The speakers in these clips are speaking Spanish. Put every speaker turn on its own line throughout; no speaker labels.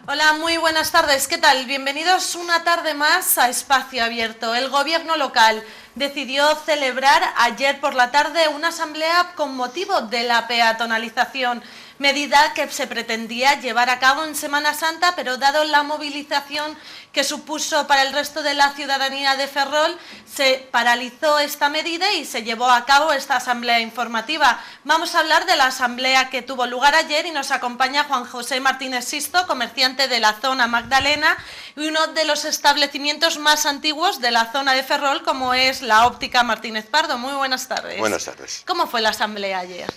Hola, muy buenas tardes. ¿Qué tal? Bienvenidos una tarde más a Espacio Abierto. El gobierno local decidió celebrar ayer por la tarde una asamblea con motivo de la peatonalización, medida que se pretendía llevar a cabo en Semana Santa, pero dado la movilización que supuso para el resto de la ciudadanía de Ferrol, se paralizó esta medida y se llevó a cabo esta asamblea informativa. Vamos a hablar de la asamblea que tuvo lugar ayer y nos acompaña Juan José Martínez Sisto, comerciante de la zona Magdalena y uno de los establecimientos más antiguos de la zona de Ferrol, como es la óptica Martínez Pardo. Muy buenas tardes.
Buenas tardes.
¿Cómo fue la asamblea ayer?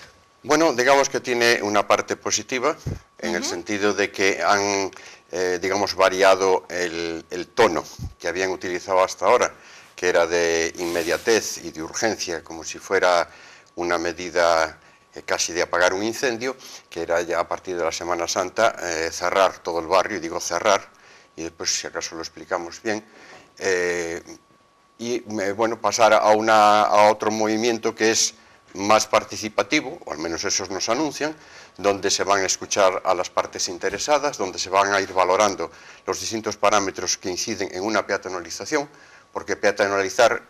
Bueno, digamos que tiene una parte positiva en el sentido de que han, digamos, variado el tono que habían utilizado hasta ahora, que era de inmediatez y de urgencia, como si fuera una medida casi de apagar un incendio, que era ya a partir de la Semana Santa cerrar todo el barrio, y digo cerrar, y después si acaso lo explicamos bien, bueno, pasar a otro movimiento que es más participativo, o al menos esos nos anuncian, donde se van a escuchar a las partes interesadas, donde se van a ir valorando los distintos parámetros que inciden en una peatonalización, porque peatonalizar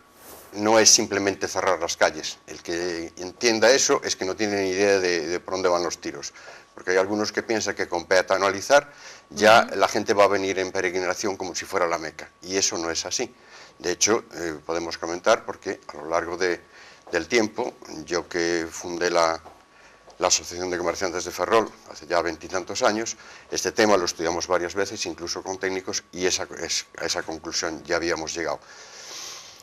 no es simplemente cerrar las calles. El que entienda eso es que no tiene ni idea de por dónde van los tiros, porque hay algunos que piensan que con peatonalizar ya la gente va a venir en peregrinación como si fuera la Meca, y eso no es así. De hecho, podemos comentar, porque a lo largo del tiempo, yo que fundé la Asociación de Comerciantes de Ferrol hace ya 20 y tantos años, este tema lo estudiamos varias veces, incluso con técnicos, y a esa conclusión ya habíamos llegado.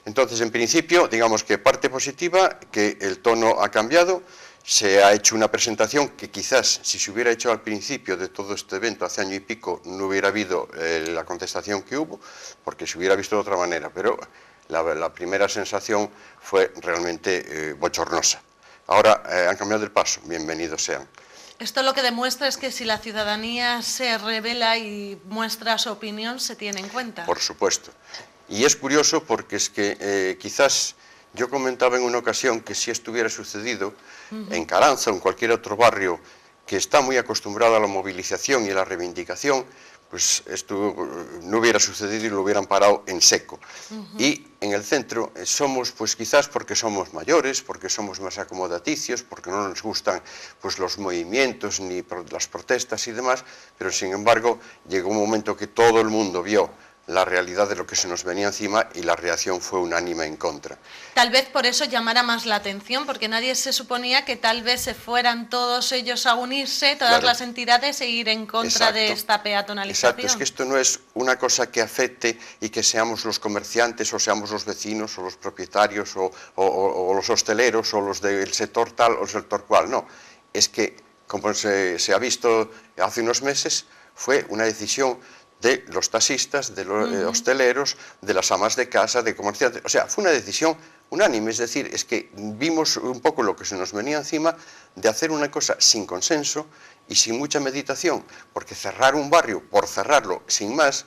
Entonces, en principio, digamos que parte positiva, que el tono ha cambiado, se ha hecho una presentación que quizás, si se hubiera hecho al principio de todo este evento, hace año y pico, no hubiera habido la contestación que hubo, porque se hubiera visto de otra manera, pero la primera sensación fue realmente bochornosa. Ahora han cambiado el paso, bienvenidos sean.
Esto lo que demuestra es que si la ciudadanía se revela y muestra su opinión, se tiene en cuenta.
Por supuesto. Y es curioso porque es que quizás yo comentaba en una ocasión que si esto hubiera sucedido en Caranza o en cualquier otro barrio que está muy acostumbrado a la movilización y a la reivindicación, pues esto no hubiera sucedido y lo hubieran parado en seco. Y en el centro somos, pues quizás porque somos mayores, porque somos más acomodaticios, porque no nos gustan pues los movimientos ni las protestas y demás, pero sin embargo llegó un momento que todo el mundo vio la realidad de lo que se nos venía encima y la reacción fue unánime en contra.
Tal vez por eso llamara más la atención, porque nadie se suponía que tal vez se fueran todos ellos a unirse, todas las entidades, e ir en contra de esta peatonalización.
Exacto, es que esto no es una cosa que afecte y que seamos los comerciantes o seamos los vecinos o los propietarios o los hosteleros o los del sector tal o el sector cual, no. Es que, como se ha visto hace unos meses, fue una decisión de los taxistas, de los hosteleros, de las amas de casa, de comerciantes. O sea, fue una decisión unánime, es decir, es que vimos un poco lo que se nos venía encima de hacer una cosa sin consenso y sin mucha meditación, porque cerrar un barrio por cerrarlo sin más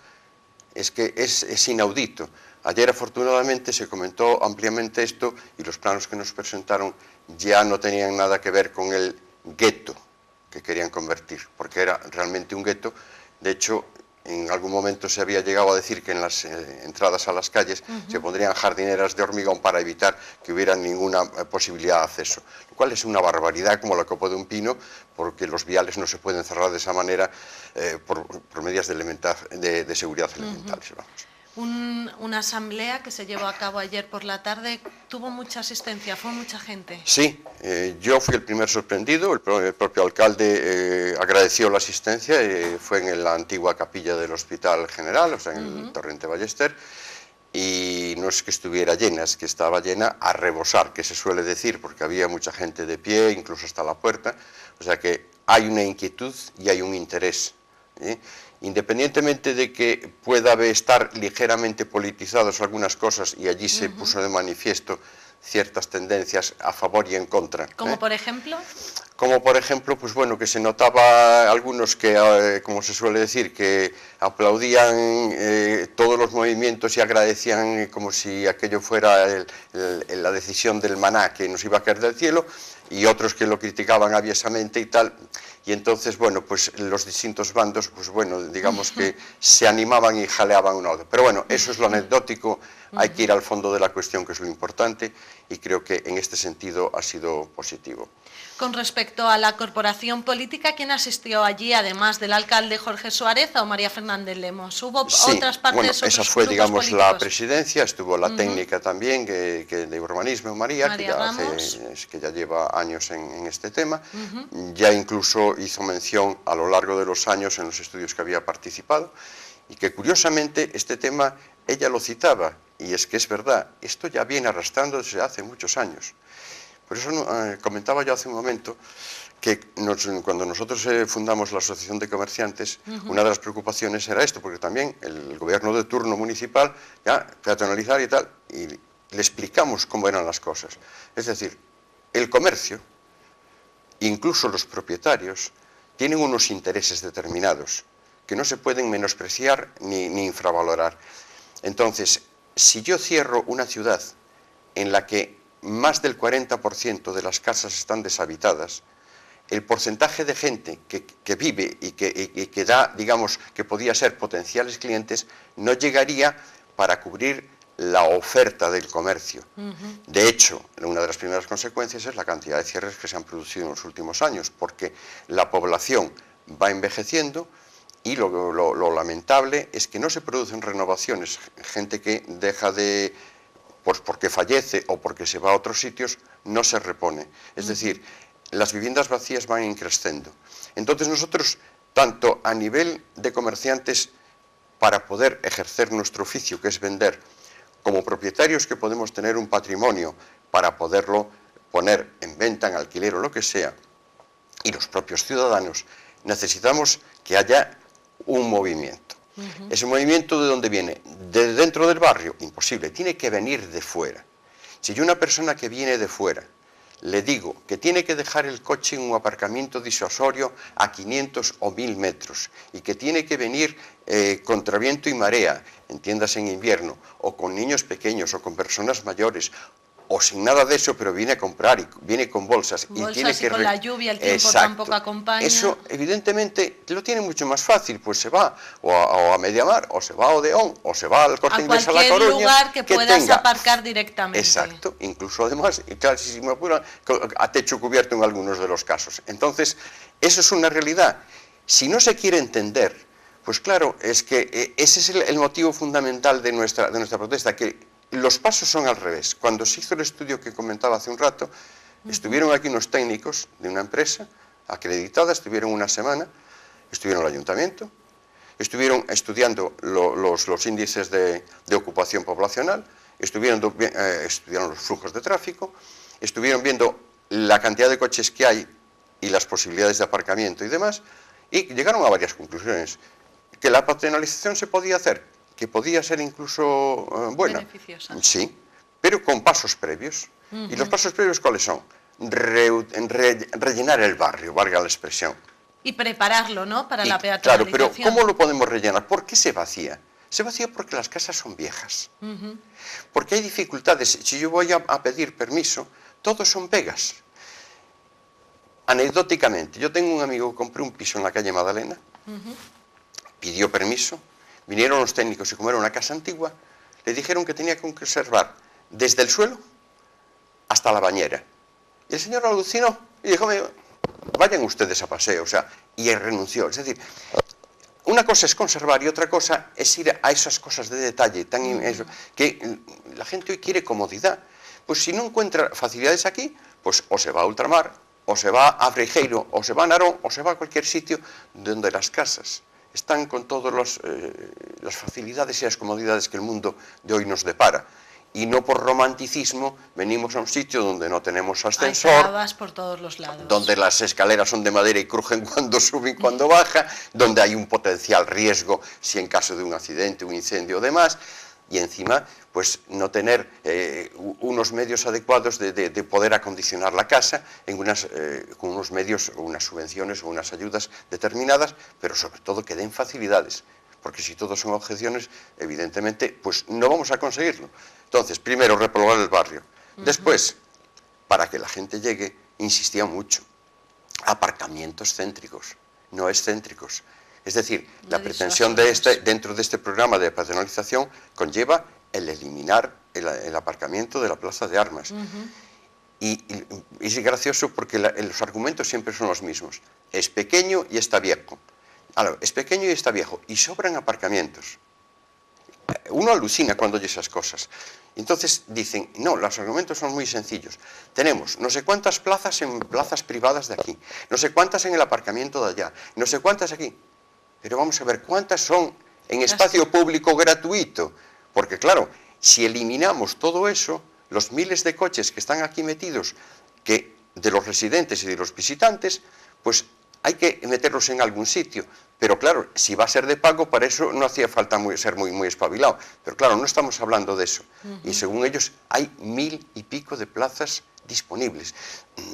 es que es inaudito. Ayer afortunadamente se comentó ampliamente esto y los planos que nos presentaron ya no tenían nada que ver con el gueto que querían convertir, porque era realmente un gueto. De hecho, en algún momento se había llegado a decir que en las entradas a las calles se pondrían jardineras de hormigón para evitar que hubiera ninguna posibilidad de acceso, lo cual es una barbaridad como la copa de un pino, porque los viales no se pueden cerrar de esa manera por medidas de seguridad elementales.
Una asamblea que se llevó a cabo ayer por la tarde, tuvo mucha asistencia, fue mucha gente.
Sí, yo fui el primer sorprendido, el propio alcalde agradeció la asistencia, fue en la antigua capilla del Hospital General, o sea, en el Torrente Ballester, y no es que estuviera llena, es que estaba llena a rebosar, que se suele decir, porque había mucha gente de pie, incluso hasta la puerta, o sea que hay una inquietud y hay un interés. Independientemente de que pueda estar ligeramente politizadas algunas cosas, y allí se puso de manifiesto ciertas tendencias a favor y en contra.
¿Como por ejemplo?
Como por ejemplo, pues bueno, que se notaba algunos que, como se suele decir, que aplaudían todos los movimientos y agradecían como si aquello fuera la decisión del maná que nos iba a caer del cielo, y otros que lo criticaban aviesamente y tal. Y entonces, bueno, pues los distintos bandos, pues bueno, digamos que se animaban y jaleaban uno a otro. Pero bueno, eso es lo anecdótico, hay que ir al fondo de la cuestión, que es lo importante, y creo que en este sentido ha sido positivo.
Con respecto a la corporación política, ¿quién asistió allí, además del alcalde Jorge Suárez o María Fernández Lemos? ¿Hubo otras partes,
bueno,
otros
esa fue, digamos,
políticos?
la presidencia, estuvo la técnica también, que de urbanismo, María que ya lleva años en este tema, ya incluso hizo mención a lo largo de los años en los estudios que había participado, y que curiosamente este tema ella lo citaba, y es que es verdad, esto ya viene arrastrando desde hace muchos años. Por eso comentaba yo hace un momento que cuando nosotros fundamos la Asociación de Comerciantes, una de las preocupaciones era esto, porque también el gobierno de turno municipal, ya peatonalizar y tal, y le explicamos cómo eran las cosas. Es decir, el comercio, incluso los propietarios, tienen unos intereses determinados que no se pueden menospreciar ni infravalorar. Entonces, si yo cierro una ciudad en la que más del 40% de las casas están deshabitadas, el porcentaje de gente que vive y que da, digamos, que podía ser potenciales clientes, no llegaría para cubrir la oferta del comercio. De hecho, una de las primeras consecuencias es la cantidad de cierres que se han producido en los últimos años, porque la población va envejeciendo y lo lamentable es que no se producen renovaciones. Gente que deja de, pues porque fallece o porque se va a otros sitios, no se repone. Es decir, las viviendas vacías van increciendo. Entonces nosotros, tanto a nivel de comerciantes, para poder ejercer nuestro oficio, que es vender, como propietarios que podemos tener un patrimonio para poderlo poner en venta, en alquiler o lo que sea, y los propios ciudadanos, necesitamos que haya un movimiento. Ese movimiento, ¿de dónde viene? ¿De dentro del barrio? Imposible, tiene que venir de fuera. Si yo a una persona que viene de fuera le digo que tiene que dejar el coche en un aparcamiento disuasorio a 500 o 1000 metros y que tiene que venir contra viento y marea, entiéndase en invierno, o con niños pequeños o con personas mayores, o sin nada de eso, pero viene a comprar y viene con bolsas y tiene que...
con la lluvia, el tiempo tampoco acompaña.
Eso evidentemente lo tiene mucho más fácil, pues se va o a Mediamar, o se va a Odeón, o se va al Corte Inglés a La Coruña.
A cualquier lugar que puedas aparcar directamente.
Exacto, incluso además, y claro, si me apura, a techo cubierto en algunos de los casos. Entonces, eso es una realidad. Si no se quiere entender, pues claro, es que ese es el motivo fundamental de nuestra protesta, que los pasos son al revés. Cuando se hizo el estudio que comentaba hace un rato, estuvieron aquí unos técnicos de una empresa acreditada, estuvieron una semana, estuvieron en el ayuntamiento, estuvieron estudiando los índices de ocupación poblacional, estudiaron los flujos de tráfico, estuvieron viendo la cantidad de coches que hay y las posibilidades de aparcamiento y demás, y llegaron a varias conclusiones. Que la patronalización se podía hacer, que podía ser incluso buena.
Beneficiosa.
Sí, pero con pasos previos. ¿Y los pasos previos cuáles son? Rellenar el barrio, valga la expresión.
Y prepararlo, ¿no?, para la peatonalización.
Claro, pero ¿cómo lo podemos rellenar? ¿Por qué se vacía? Se vacía porque las casas son viejas. Porque hay dificultades. Si yo voy a pedir permiso, todos son pegas. Anecdóticamente, yo tengo un amigo que compró un piso en la calle Magdalena, pidió permiso, vinieron los técnicos y como era una casa antigua, le dijeron que tenía que conservar desde el suelo hasta la bañera. Y el señor alucinó y dijo, vayan ustedes a paseo, o sea, y renunció. Es decir, una cosa es conservar y otra cosa es ir a esas cosas de detalle, que la gente hoy quiere comodidad. Pues si no encuentra facilidades aquí, pues o se va a ultramar, o se va a Freijeiro, o se va a Narón, o se va a cualquier sitio donde las casas están con todas las facilidades y las comodidades que el mundo de hoy nos depara. Y no por romanticismo venimos a un sitio donde no tenemos ascensor,
hay trabas por todos los lados,
donde las escaleras son de madera y crujen cuando suben y cuando baja, donde hay un potencial riesgo si en caso de un accidente, un incendio o demás. y encima pues no tener unos medios adecuados de poder acondicionar la casa con unos medios o unas subvenciones o unas ayudas determinadas, pero sobre todo que den facilidades, porque si todo son objeciones, evidentemente pues no vamos a conseguirlo. Entonces, primero, repoblar el barrio. Después, para que la gente llegue, insistía mucho, aparcamientos céntricos, no excéntricos. Es decir, la pretensión dentro de este programa de patrimonialización conlleva el eliminar el aparcamiento de la Plaza de Armas. Y es gracioso porque los argumentos siempre son los mismos. Es pequeño y está viejo. Ahora, es pequeño y está viejo y sobran aparcamientos. Uno alucina cuando oye esas cosas. Entonces dicen, no, los argumentos son muy sencillos. Tenemos no sé cuántas plazas en plazas privadas de aquí, no sé cuántas en el aparcamiento de allá, no sé cuántas aquí. Pero vamos a ver, ¿cuántas son en espacio público gratuito? Porque claro, si eliminamos todo eso, los miles de coches que están aquí metidos, de los residentes y de los visitantes, pues hay que meterlos en algún sitio. Pero claro, si va a ser de pago, para eso no hacía falta ser muy espabilado. Pero claro, no estamos hablando de eso. Y según ellos, hay 1000 y pico de plazas disponibles.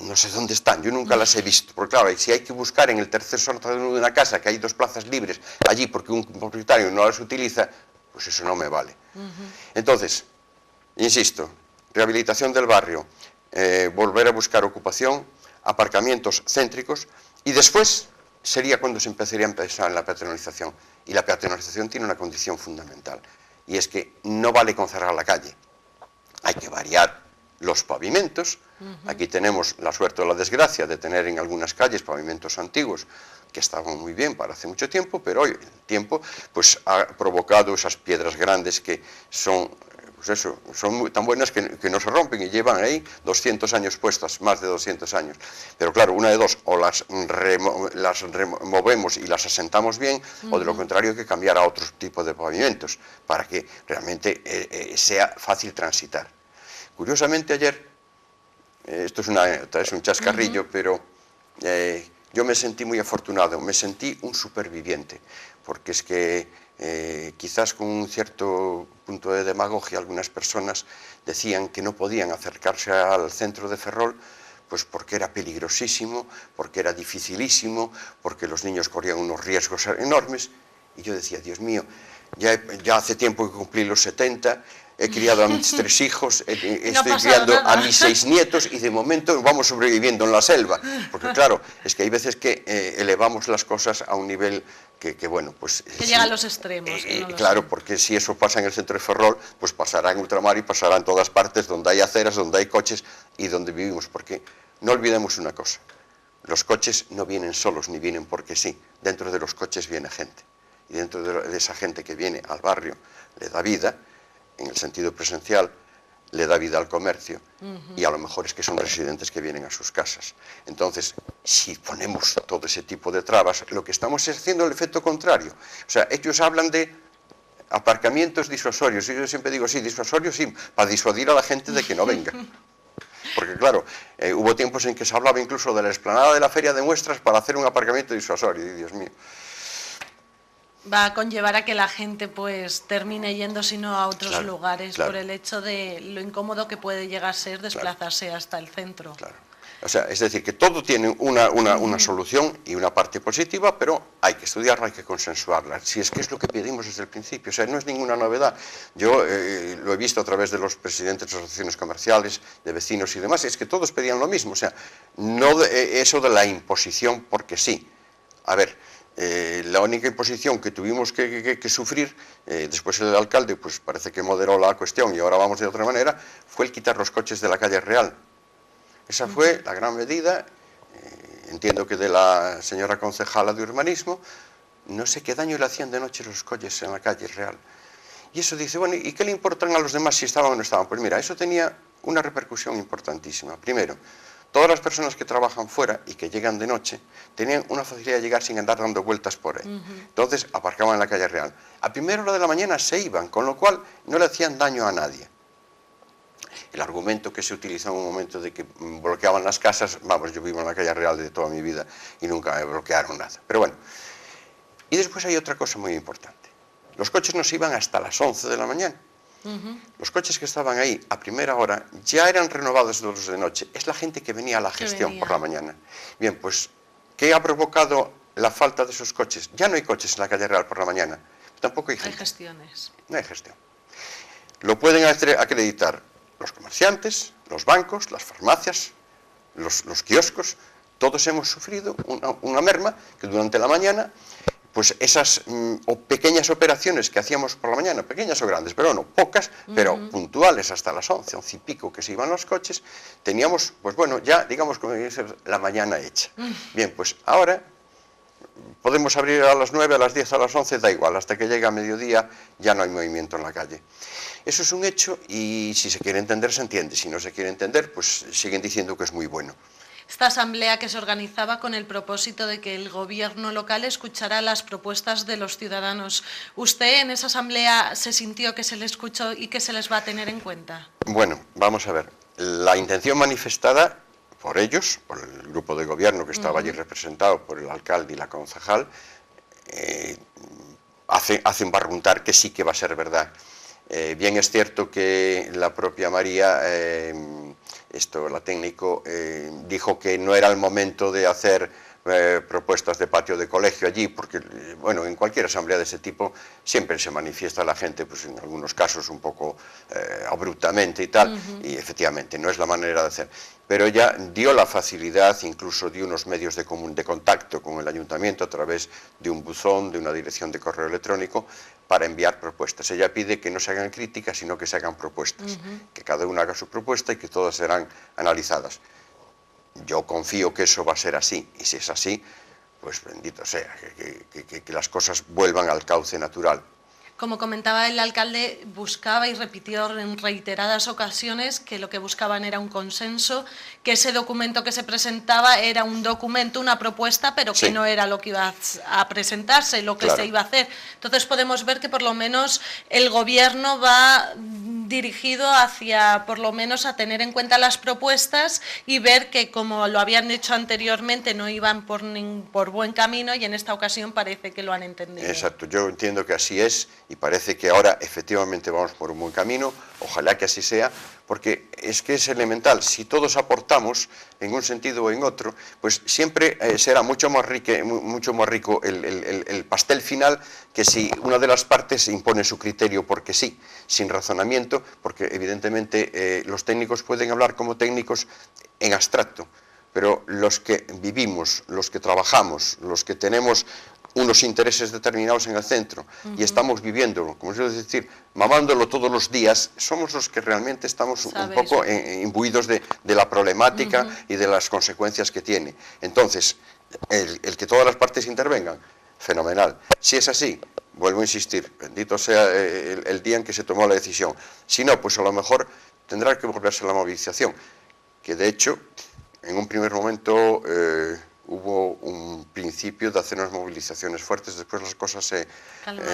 No sé dónde están, yo nunca las he visto. Porque claro, si hay que buscar en el tercer sótano de una casa que hay 2 plazas libres allí porque un propietario no las utiliza, pues eso no me vale. Entonces, insisto, rehabilitación del barrio, volver a buscar ocupación, aparcamientos céntricos, y después sería cuando se empezaría a empezar en la peatonalización. Y la peatonalización tiene una condición fundamental, y es que no vale con cerrar la calle. Hay que variar los pavimentos. Aquí tenemos la suerte o la desgracia de tener en algunas calles pavimentos antiguos que estaban muy bien para hace mucho tiempo, pero hoy el tiempo pues, ha provocado esas piedras grandes que son... Pues eso, son tan buenas que no se rompen y llevan ahí 200 años puestas, más de 200 años. Pero claro, una de dos, o las removemos y las asentamos bien, o de lo contrario hay que cambiar a otro tipo de pavimentos, para que realmente sea fácil transitar. Curiosamente ayer, esto es un chascarrillo, pero yo me sentí muy afortunado, me sentí un superviviente, porque es que quizás con un cierto punto de demagogia algunas personas decían que no podían acercarse al centro de Ferrol pues porque era peligrosísimo, porque era dificilísimo, porque los niños corrían unos riesgos enormes, y yo decía, Dios mío, ya hace tiempo que cumplí los 70, he criado a mis 3 hijos, estoy criando a mis 6 nietos y de momento vamos sobreviviendo en la selva, porque claro, es que hay veces que elevamos las cosas a un nivel que bueno, pues...
Que llega a los extremos.
Claro, porque si eso pasa en el centro de Ferrol, pues pasará en ultramar y pasará en todas partes donde hay aceras, donde hay coches y donde vivimos, porque no olvidemos una cosa, los coches no vienen solos ni vienen porque sí, dentro de los coches viene gente, y dentro de esa gente que viene al barrio le da vida, en el sentido presencial, le da vida al comercio, y a lo mejor es que son residentes que vienen a sus casas. Entonces, si ponemos todo ese tipo de trabas, lo que estamos es haciendo el efecto contrario. O sea, ellos hablan de aparcamientos disuasorios, y yo siempre digo, sí, disuasorios, sí, para disuadir a la gente de que no venga. Porque claro, hubo tiempos en que se hablaba incluso de la explanada de la feria de muestras para hacer un aparcamiento disuasorio, y Dios mío.
Va a conllevar a que la gente pues termine yendo sino a otros lugares por el hecho de lo incómodo que puede llegar a ser desplazarse hasta el centro.
Claro. O sea, es decir, que todo tiene una solución y una parte positiva, pero hay que estudiarla, hay que consensuarla. Si es que es lo que pedimos desde el principio, o sea, no es ninguna novedad. Yo lo he visto a través de los presidentes de asociaciones comerciales, de vecinos y demás, es que todos pedían lo mismo, o sea, no eso de la imposición porque sí. A ver, la única imposición que tuvimos que sufrir, después el alcalde pues parece que moderó la cuestión y ahora vamos de otra manera, fue el quitar los coches de la calle Real. Esa fue la gran medida, entiendo que de la señora concejala de urbanismo, no sé qué daño le hacían de noche los coches en la calle Real. Y eso dice, bueno, ¿y qué le importan a los demás si estaban o no estaban? Pues mira, eso tenía una repercusión importantísima. Primero, todas las personas que trabajan fuera y que llegan de noche tenían una facilidad de llegar sin andar dando vueltas por ahí. Entonces aparcaban en la calle Real. A primera hora de la mañana se iban, con lo cual no le hacían daño a nadie. El argumento que se utilizó en un momento de que bloqueaban las casas, vamos, yo vivo en la calle Real de toda mi vida y nunca me bloquearon nada. Pero bueno, y después hay otra cosa muy importante. Los coches no se iban hasta las 11 de la mañana. Los coches que estaban ahí a primera hora ya eran renovados de los de noche. Es la gente que venía a la gestión por la mañana. Bien, pues, ¿qué ha provocado la falta de esos coches? Ya no hay coches en la calle Real por la mañana. Tampoco hay gente.
Hay gestiones.
No hay gestión. Lo pueden acreditar los comerciantes, los bancos, las farmacias, los kioscos. Todos hemos sufrido una merma que durante la mañana, pues esas pequeñas operaciones que hacíamos por la mañana, pequeñas o grandes, pero no, pocas, pero puntuales hasta las 11, 11 y pico que se iban los coches, teníamos, pues bueno, ya digamos como dice, la mañana hecha. Bien, pues ahora podemos abrir a las 9, a las 10, a las 11, da igual, hasta que llega a mediodía ya no hay movimiento en la calle. Eso es un hecho y si se quiere entender se entiende, si no se quiere entender pues siguen diciendo que es muy bueno.
Esta asamblea que se organizaba con el propósito de que el gobierno local escuchara las propuestas de los ciudadanos. ¿Usted en esa asamblea se sintió que se le escuchó y que se les va a tener en cuenta?
Bueno, vamos a ver. La intención manifestada por ellos, por el grupo de gobierno que estaba allí representado por el alcalde y la concejal, hacen barruntar que sí que va a ser verdad. Bien es cierto que la propia María, la técnico, dijo que no era el momento de hacer propuestas de patio de colegio allí, porque bueno, en cualquier asamblea de ese tipo siempre se manifiesta la gente, pues en algunos casos un poco abruptamente y tal, y efectivamente no es la manera de hacer. Pero ella dio la facilidad, incluso dio unos medios de contacto con el ayuntamiento a través de un buzón, de una dirección de correo electrónico, para enviar propuestas. Ella pide que no se hagan críticas, sino que se hagan propuestas, que cada uno haga su propuesta y que todas serán analizadas. Yo confío que eso va a ser así, y si es así, pues bendito sea, que las cosas vuelvan al cauce natural.
Como comentaba el alcalde, buscaba y repitió en reiteradas ocasiones que lo que buscaban era un consenso, que ese documento que se presentaba era un documento, una propuesta, pero que no era lo que iba a presentarse, lo que se iba a hacer. Entonces podemos ver que por lo menos el gobierno va dirigido hacia, por lo menos, a tener en cuenta las propuestas y ver que, como lo habían hecho anteriormente, no iban por buen camino y en esta ocasión parece que lo han entendido.
Exacto, yo entiendo que así es y parece que ahora efectivamente vamos por un buen camino, ojalá que así sea, porque es que es elemental, si todos aportamos en un sentido o en otro, pues siempre será mucho más rico el pastel final que si una de las partes impone su criterio porque sí, sin razonamiento, porque evidentemente los técnicos pueden hablar como técnicos en abstracto, pero los que vivimos, los que trabajamos, los que tenemos unos intereses determinados en el centro y estamos viviéndolo, como se decir, mamándolo todos los días, somos los que realmente estamos un poco imbuidos de la problemática y de las consecuencias que tiene. Entonces, el que todas las partes intervengan, fenomenal. Si es así, vuelvo a insistir, bendito sea el día en que se tomó la decisión. Si no, pues a lo mejor tendrá que volverse a la movilización, que de hecho, en un primer momento hubo un principio de hacer unas movilizaciones fuertes, después las cosas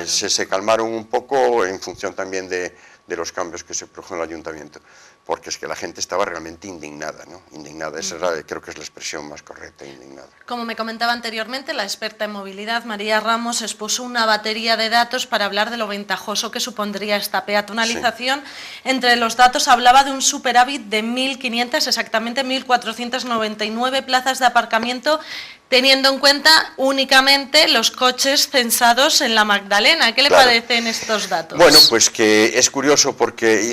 se calmaron un poco en función también de los cambios que se produjeron en el ayuntamiento, porque es que la gente estaba realmente indignada, ¿no? Indignada, esa creo que es la expresión más correcta, indignada.
Como me comentaba anteriormente, la experta en movilidad, María Ramos, expuso una batería de datos para hablar de lo ventajoso que supondría esta peatonalización. Entre los datos hablaba de un superávit de 1.500, exactamente 1.499 plazas de aparcamiento, teniendo en cuenta únicamente los coches censados en la Magdalena. ¿Qué le parecen estos datos?
Bueno, pues que es curioso porque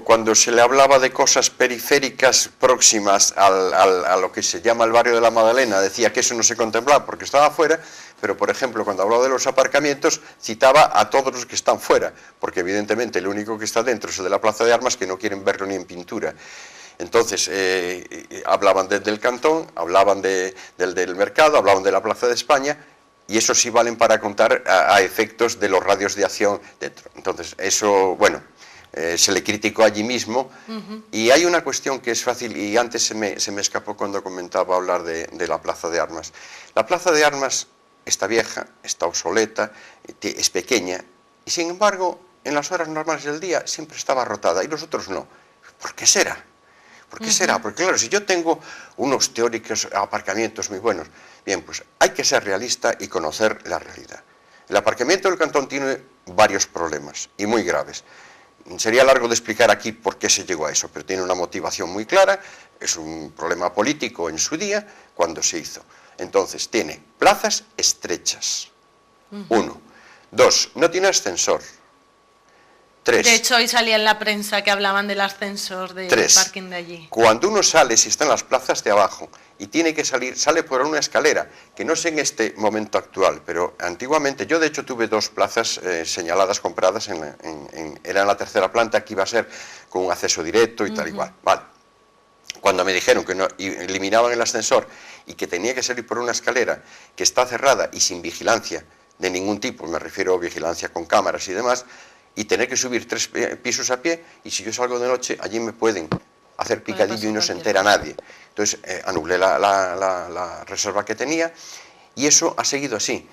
cuando se le hablaba de cosas periféricas próximas a lo que se llama el barrio de la Magdalena, decía que eso no se contemplaba porque estaba fuera, pero por ejemplo cuando hablaba de los aparcamientos citaba a todos los que están fuera, porque evidentemente el único que está dentro es el de la Plaza de Armas, que no quieren verlo ni en pintura. Entonces, hablaban del cantón, hablaban del mercado, hablaban de la Plaza de España, y eso sí valen para contar a efectos de los radios de acción dentro. Entonces, eso, bueno, se le criticó allí mismo, y hay una cuestión que es fácil, y antes se me escapó cuando comentaba hablar de la Plaza de Armas. La Plaza de Armas está vieja, está obsoleta, es pequeña, y sin embargo, en las horas normales del día siempre está abarrotada, y los otros no. ¿Por qué será? ¿Por qué será? Porque claro, si yo tengo unos teóricos aparcamientos muy buenos, bien, pues hay que ser realista y conocer la realidad. El aparcamiento del cantón tiene varios problemas, y muy graves. sería largo de explicar aquí por qué se llegó a eso, pero tiene una motivación muy clara, es un problema político en su día, cuando se hizo. Entonces, tiene plazas estrechas, 1. 2, no tiene ascensor. 3.
De hecho, hoy salía en la prensa que hablaban del ascensor del parking de allí.
Cuando uno sale, si está en las plazas de abajo y tiene que salir, sale por una escalera, que no sé en este momento actual, pero antiguamente, yo de hecho tuve 2 plazas señaladas, compradas, era en la tercera planta, que iba a ser con un acceso directo y tal igual. Vale. Cuando me dijeron que no, eliminaban el ascensor y que tenía que salir por una escalera que está cerrada y sin vigilancia de ningún tipo, me refiero a vigilancia con cámaras y demás, y tener que subir 3 pisos a pie, y si yo salgo de noche, allí me pueden hacer picadillo y no se entera nadie. Entonces anulé la reserva que tenía, y eso ha seguido así.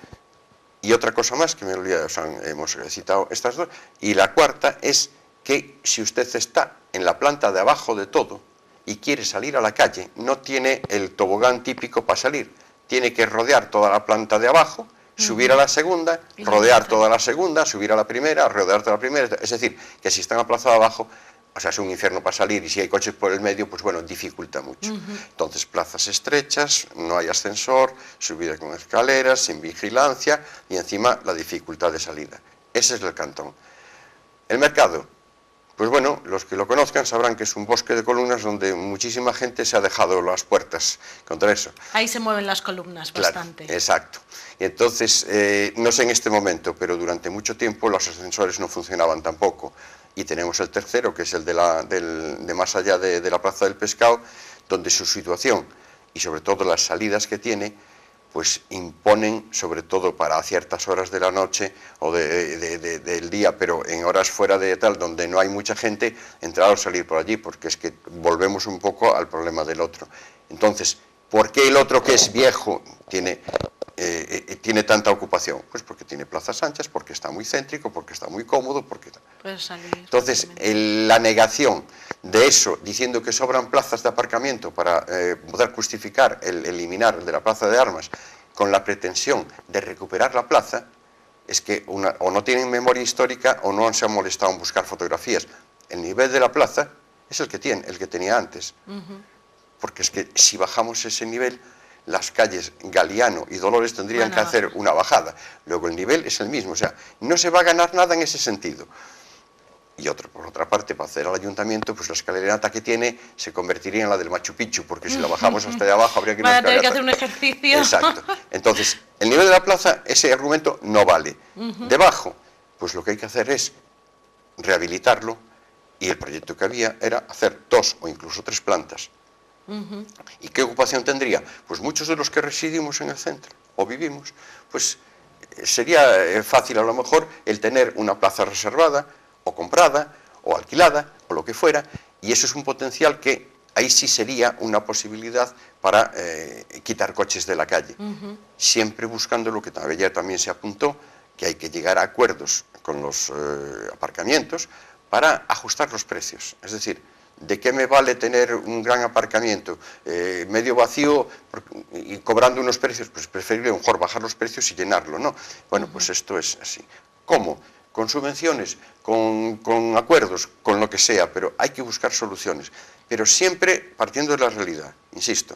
Y otra cosa más, que me olvidé, o sea, hemos citado estas 2, y la cuarta es que si usted está en la planta de abajo de todo y quiere salir a la calle, no tiene el tobogán típico para salir, tiene que rodear toda la planta de abajo, subir a la segunda, rodear toda la segunda, subir a la primera, rodear toda la primera, es decir, que si está en la plaza de abajo, o sea, es un infierno para salir, y si hay coches por el medio, pues bueno, dificulta mucho. Entonces, plazas estrechas, no hay ascensor, subida con escaleras, sin vigilancia, y encima la dificultad de salida. Ese es el Cantón. El mercado, pues bueno, los que lo conozcan sabrán que es un bosque de columnas donde muchísima gente se ha dejado las puertas contra eso.
Ahí se mueven las columnas bastante.
Claro, exacto. Y entonces, no sé en este momento, pero durante mucho tiempo los ascensores no funcionaban tampoco. Y tenemos el tercero, que es el de más allá de la Plaza del Pescado, donde su situación y sobre todo las salidas que tiene, pues imponen, sobre todo para ciertas horas de la noche o del día, pero en horas fuera de tal, donde no hay mucha gente, entrar o salir por allí, porque es que volvemos un poco al problema del otro. Entonces, ¿por qué el otro, que es viejo, tiene tanta ocupación? Pues porque tiene plazas anchas, porque está muy céntrico, porque está muy cómodo, porque... Entonces, la negación de eso, diciendo que sobran plazas de aparcamiento para poder justificar el eliminar el de la Plaza de Armas, con la pretensión de recuperar la plaza, es que o no tienen memoria histórica o no se han molestado en buscar fotografías. El nivel de la plaza es el que tenía antes. Porque es que si bajamos ese nivel, las calles Galiano y Dolores tendrían que hacer una bajada. Luego el nivel es el mismo, o sea, no se va a ganar nada en ese sentido. Y por otra parte, para hacer al ayuntamiento, pues la escalerata que tiene se convertiría en la del Machu Picchu, porque si la bajamos hasta allá abajo habría que ir a
tener que hacer un ejercicio.
Exacto. Entonces, el nivel de la plaza, ese argumento no vale. Debajo, pues lo que hay que hacer es rehabilitarlo, y el proyecto que había era hacer 2 o incluso 3 plantas. ¿Y qué ocupación tendría? Pues muchos de los que residimos en el centro o vivimos, pues sería fácil a lo mejor el tener una plaza reservada o comprada o alquilada o lo que fuera, y eso es un potencial que ahí sí sería una posibilidad para quitar coches de la calle, siempre buscando lo que ya también se apuntó, que hay que llegar a acuerdos con los aparcamientos para ajustar los precios. Es decir, ¿de qué me vale tener un gran aparcamiento medio vacío y cobrando unos precios? Pues preferible mejor bajar los precios y llenarlo, ¿no? Bueno, pues esto es así. ¿Cómo? Con subvenciones, con acuerdos, con lo que sea, pero hay que buscar soluciones. Pero siempre partiendo de la realidad, insisto,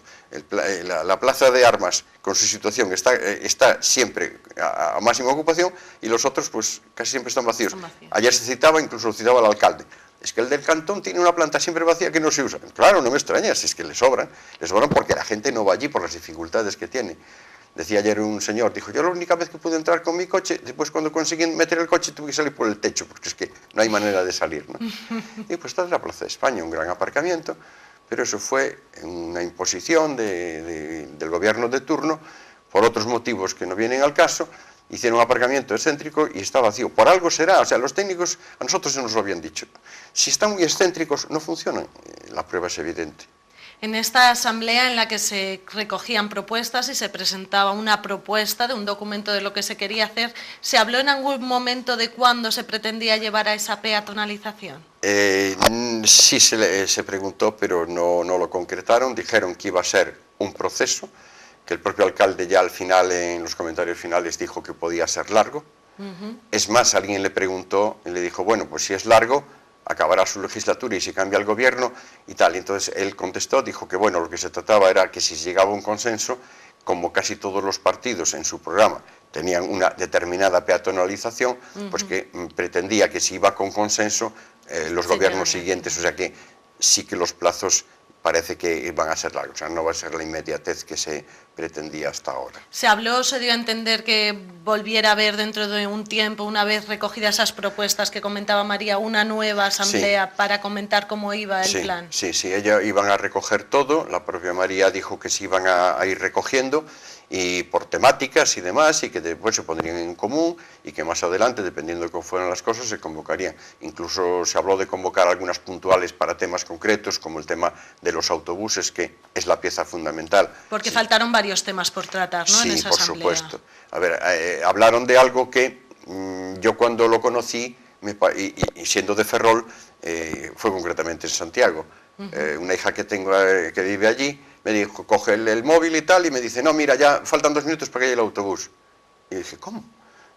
la Plaza de Armas con su situación está siempre a máxima ocupación, y los otros pues casi siempre están vacíos. Ayer se citaba, incluso lo citaba el alcalde, es que el del Cantón tiene una planta siempre vacía que no se usa. Claro, no me extraña, si es que le sobran porque la gente no va allí por las dificultades que tiene. Decía ayer un señor, dijo, yo la única vez que pude entrar con mi coche, después cuando conseguí meter el coche tuve que salir por el techo, porque es que no hay manera de salir, ¿no? Y pues está en la Plaza de España, un gran aparcamiento, pero eso fue una imposición del gobierno de turno, por otros motivos que no vienen al caso. Hicieron un aparcamiento excéntrico y está vacío. Por algo será, o sea, los técnicos a nosotros se nos lo habían dicho. Si están muy excéntricos, no funcionan. La prueba es evidente.
En esta asamblea en la que se recogían propuestas y se presentaba una propuesta de un documento de lo que se quería hacer, ¿se habló en algún momento de cuándo se pretendía llevar a esa peatonalización?
Sí se preguntó, pero no lo concretaron. Dijeron que iba a ser un proceso, que el propio alcalde ya al final, en los comentarios finales, dijo que podía ser largo. Es más, alguien le preguntó y le dijo, bueno, pues si es largo, acabará su legislatura y se cambia el gobierno y tal. Y entonces él contestó, dijo que bueno, lo que se trataba era que si llegaba a un consenso, como casi todos los partidos en su programa tenían una determinada peatonalización, pues que pretendía que si iba con consenso los gobiernos siguientes, o sea que sí que los plazos parece que van a ser largos, o sea, no va a ser la inmediatez que se pretendía hasta ahora.
Se habló, se dio a entender que volviera a haber dentro de un tiempo, una vez recogidas esas propuestas que comentaba María, una nueva asamblea para comentar cómo iba el plan.
Sí, ella iban a recoger todo, la propia María dijo que se iban a ir recogiendo y por temáticas y demás, y que después se pondrían en común y que más adelante, dependiendo de cómo fueran las cosas, se convocarían. Incluso se habló de convocar algunas puntuales para temas concretos, como el tema de los autobuses, que es la pieza fundamental.
Porque faltaron varios temas por tratar, ¿no? En esa asamblea.
Sí, por supuesto. A ver, hablaron de algo que yo cuando lo conocí, y siendo de Ferrol, fue concretamente en Santiago. Una hija que tengo que vive allí, me dijo, coge el móvil y tal, y me dice, no, mira, ya faltan 2 minutos para que llegue el autobús. Y dije, ¿cómo?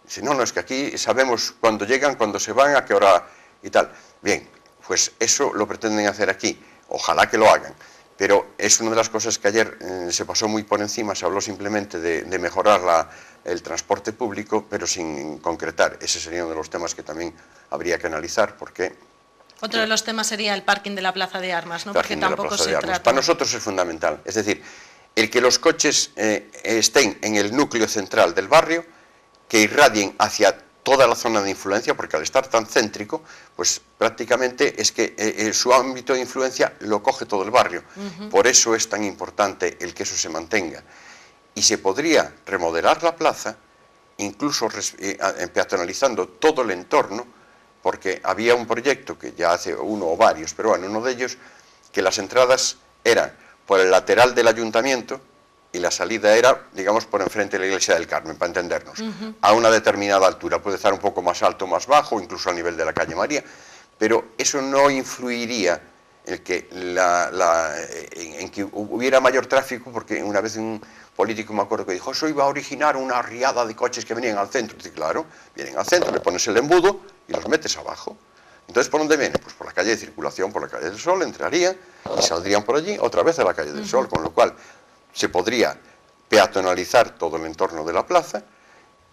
Dice, no, es que aquí sabemos cuándo llegan, cuándo se van, a qué hora y tal. Bien, pues eso lo pretenden hacer aquí, ojalá que lo hagan. Pero es una de las cosas que ayer se pasó muy por encima, se habló simplemente de mejorar el transporte público, pero sin concretar. Ese sería uno de los temas que también habría que analizar, porque...
Otro de los temas sería el parking de la Plaza de Armas, ¿no? Porque tampoco se trata.
Para nosotros es fundamental, es decir, el que los coches estén en el núcleo central del barrio, que irradien hacia toda la zona de influencia, porque al estar tan céntrico, pues prácticamente es que su ámbito de influencia lo coge todo el barrio. Por eso es tan importante el que eso se mantenga. Y se podría remodelar la plaza, incluso peatonalizando todo el entorno, porque había un proyecto que ya hace uno o varios, pero bueno, uno de ellos, que las entradas eran por el lateral del ayuntamiento y la salida era, digamos, por enfrente de la iglesia del Carmen, para entendernos, a una determinada altura. Puede estar un poco más alto, más bajo, incluso al nivel de la calle María, pero eso no influiría en que, en que hubiera mayor tráfico, porque una vez un político me acuerdo que dijo, eso iba a originar una riada de coches que venían al centro. Y claro, vienen al centro, le pones el embudo y los metes abajo. Entonces, ¿por dónde vienen? Pues por la calle de circulación, por la calle del Sol, entrarían y saldrían por allí otra vez a la calle del Sol, con lo cual se podría peatonalizar todo el entorno de la plaza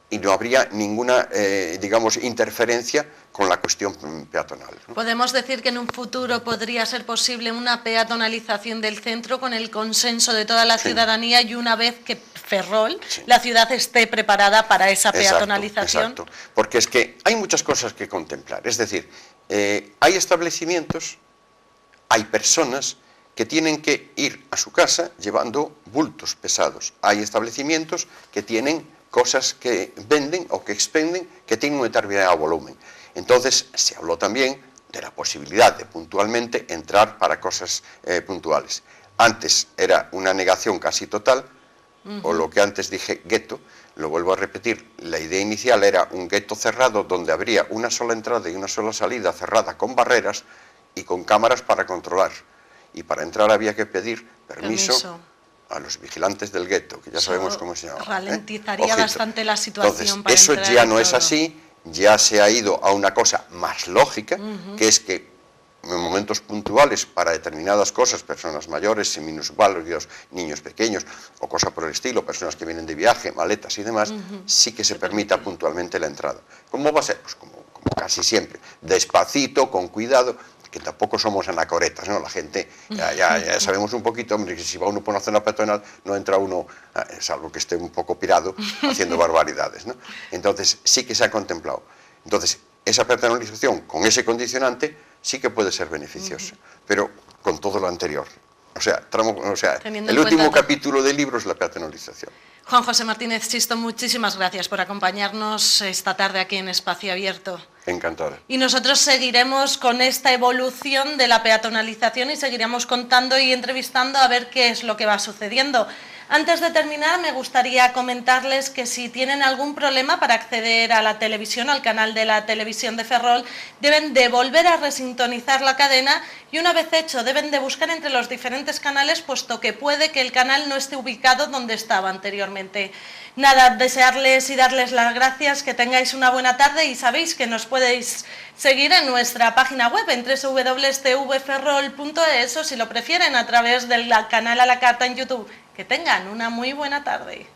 y no habría ninguna, digamos, interferencia con la cuestión peatonal, ¿no?
Podemos decir que en un futuro podría ser posible una peatonalización del centro con el consenso de toda la ciudadanía y una vez que Ferrol, la ciudad esté preparada para esa peatonalización.
Exacto, porque es que hay muchas cosas que contemplar, es decir, hay establecimientos, hay personas que tienen que ir a su casa llevando bultos pesados, hay establecimientos que tienen cosas que venden o que expenden que tienen un determinado volumen. Entonces se habló también de la posibilidad de puntualmente entrar para cosas puntuales. Antes era una negación casi total, o lo que antes dije gueto, lo vuelvo a repetir, la idea inicial era un gueto cerrado donde habría una sola entrada y una sola salida cerrada con barreras y con cámaras para controlar. Y para entrar había que pedir permiso a los vigilantes del gueto, que ya sabemos cómo se llama.
Ralentizaría bastante la situación.
Entonces,
para
eso ya no es así, ya se ha ido a una cosa más lógica, que es que en momentos puntuales para determinadas cosas, personas mayores, minusválidos, niños pequeños o cosas por el estilo, personas que vienen de viaje, maletas y demás, sí que se permita puntualmente la entrada. ¿Cómo va a ser? Pues como casi siempre, despacito, con cuidado, que tampoco somos anacoretas, ¿no? La gente, ya sabemos un poquito, hombre, que si va uno por una zona peatonal, no entra uno, salvo que esté un poco pirado, haciendo barbaridades, ¿no? Entonces, sí que se ha contemplado. Entonces, esa peatonalización, con ese condicionante, sí que puede ser beneficiosa, pero con todo lo anterior. O sea, el último capítulo del libro es la peatonalización.
Juan José Martínez Sisto, muchísimas gracias por acompañarnos esta tarde aquí en Espacio Abierto.
Encantado.
Y nosotros seguiremos con esta evolución de la peatonalización y seguiremos contando y entrevistando a ver qué es lo que va sucediendo. Antes de terminar, me gustaría comentarles que si tienen algún problema para acceder a la televisión, al canal de la televisión de Ferrol, deben de volver a resintonizar la cadena y una vez hecho deben de buscar entre los diferentes canales, puesto que puede que el canal no esté ubicado donde estaba anteriormente. Nada, desearles y darles las gracias, que tengáis una buena tarde y sabéis que nos podéis seguir en nuestra página web en www.tvferrol.es o si lo prefieren a través del canal a la carta en YouTube. Que tengan una muy buena tarde.